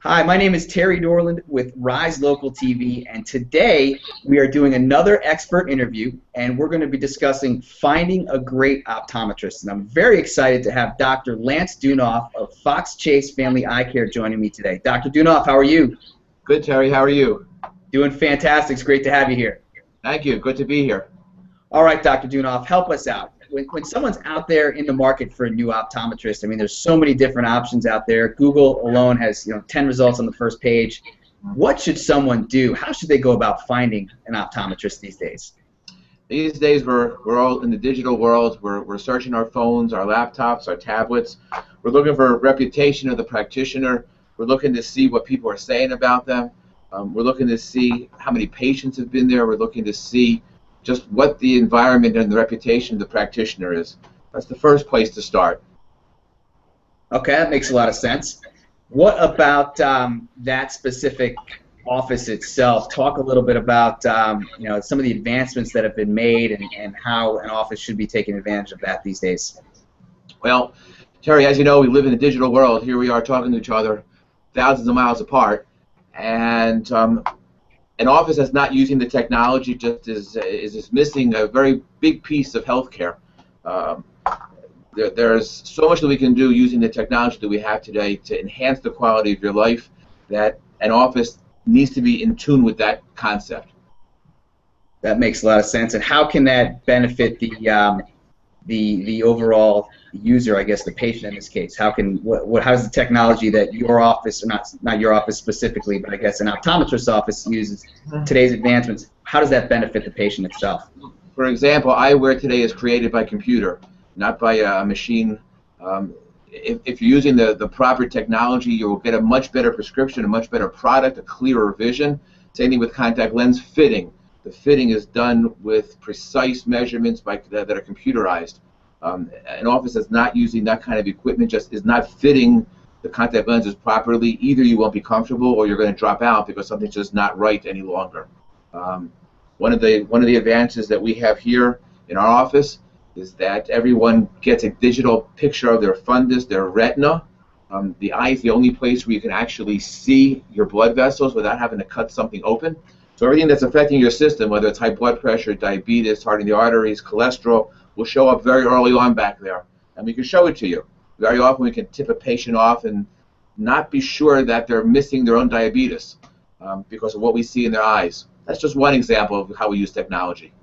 Hi, my name is Terry Dorland with Rise Local TV, and today we are doing another expert interview, and we're going to be discussing finding a great optometrist. And I'm very excited to have Dr. Lance Dunoff of Fox Chase Family Eye Care joining me today. Dr. Dunoff, how are you? Good, Terry. How are you? Doing fantastic. It's great to have you here. Thank you. Good to be here. All right, Dr. Dunoff, help us out. When someone's out there in the market for a new optometrist, I mean, there's so many different options out there. Google alone has 10 results on the first page. What should someone do? How should they go about finding an optometrist these days? These days, we're all in the digital world. We're searching our phones, our laptops, our tablets. We're looking for a reputation of the practitioner. We're looking to see what people are saying about them. We're looking to see how many patients have been there. We're looking to see just what the environment and the reputation of the practitioner is. That's the first place to start. Okay, that makes a lot of sense. What about that specific office itself? Talk a little bit about some of the advancements that have been made and how an office should be taking advantage of that these days. Well, Terry, as you know, we live in a digital world. Here we are talking to each other thousands of miles apart, and an office that's not using the technology just is missing a very big piece of healthcare. There's so much that we can do using the technology that we have today to enhance the quality of your life, that an office needs to be in tune with that concept. That makes a lot of sense. And how can that benefit the overall user, I guess the patient in this case? How does the technology that your office, or not your office specifically, but I guess an optometrist's office uses today's advancements, how does that benefit the patient itself? For example, eyewear today is created by computer, not by a machine. If you're using the proper technology, you will get a much better prescription, a much better product, a clearer vision. Same thing with contact lens fitting. The fitting is done with precise measurements that are computerized. An office that's not using that kind of equipment just is not fitting the contact lenses properly. Either you won't be comfortable or you're going to drop out because something's just not right any longer. One of the advances that we have here in our office is that everyone gets a digital picture of their fundus, their retina. The eye is the only place where you can actually see your blood vessels without having to cut something open. So everything that's affecting your system, whether it's high blood pressure, diabetes, hardening the arteries, cholesterol, will show up very early on back there. And we can show it to you. Very often we can tip a patient off and not be sure that they're missing their own diabetes because of what we see in their eyes. That's just one example of how we use technology.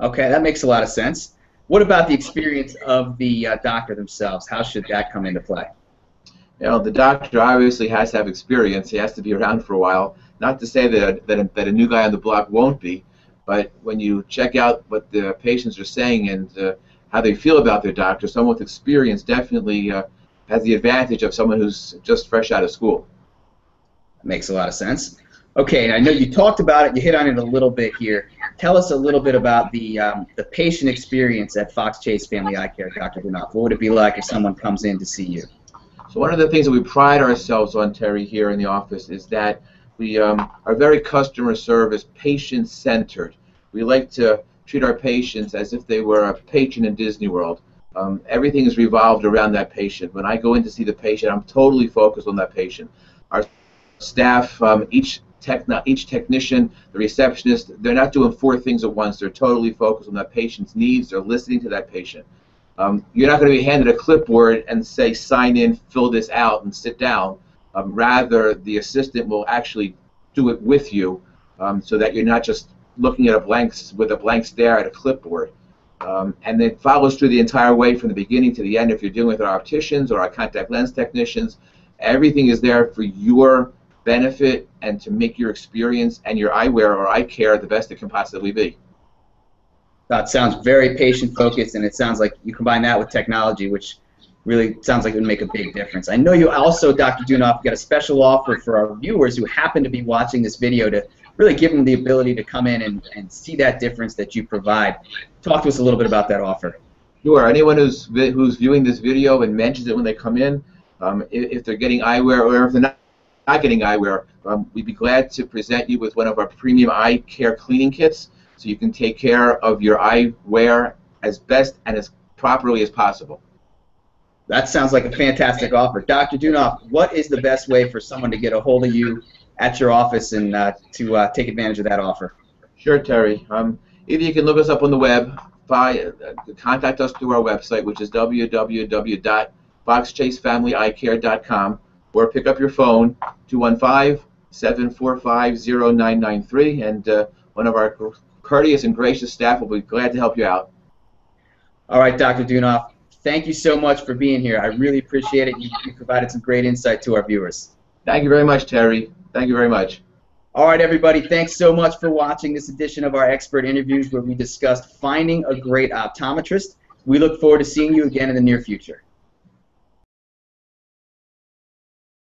Okay, that makes a lot of sense. What about the experience of the doctor themselves? How should that come into play? The doctor obviously has to have experience. He has to be around for a while. Not to say that a new guy on the block won't be, but when you check out what the patients are saying and how they feel about their doctor, someone with experience definitely has the advantage of someone who's just fresh out of school. That makes a lot of sense. Okay, I know you talked about it. You hit on it a little bit here. Tell us a little bit about the patient experience at Fox Chase Family Eye Care, Dr. Dunoff. What would it be like if someone comes in to see you? So one of the things that we pride ourselves on, Terry, here in the office is that we are very customer service, patient-centered. We like to treat our patients as if they were a patron in Disney World. Everything is revolved around that patient. When I go in to see the patient, I'm totally focused on that patient. Our staff, each technician, the receptionist, they're not doing four things at once. They're totally focused on that patient's needs. They're listening to that patient. You're not going to be handed a clipboard and say, sign in, fill this out, and sit down. Rather, the assistant will actually do it with you so that you're not just looking at with a blank stare at a clipboard. And it follows through the entire way from the beginning to the end. If you're dealing with our opticians or our contact lens technicians, everything is there for your benefit and to make your experience and your eyewear or eye care the best it can possibly be. That sounds very patient-focused, and it sounds like you combine that with technology, which really sounds like it would make a big difference. I know you also, Dr. Dunoff, got a special offer for our viewers who happen to be watching this video to really give them the ability to come in and see that difference that you provide. Talk to us a little bit about that offer. Sure. Anyone who's viewing this video and mentions it when they come in, if they're getting eyewear or if they're not getting eyewear, we'd be glad to present you with one of our premium eye care cleaning kits so you can take care of your eyewear as best and as properly as possible. That sounds like a fantastic offer. Dr. Dunoff, what is the best way for someone to get a hold of you at your office and to take advantage of that offer? Sure, Terry. Either you can look us up on the web, contact us through our website, which is www.foxchasefamilyeyecare.com, or pick up your phone, 215-745-0993, and one of our courteous and gracious staff will be glad to help you out. All right, Dr. Dunoff, thank you so much for being here. I really appreciate it. You provided some great insight to our viewers. Thank you very much, Terry. Thank you very much. All right, everybody, thanks so much for watching this edition of our expert interviews where we discussed finding a great optometrist. We look forward to seeing you again in the near future.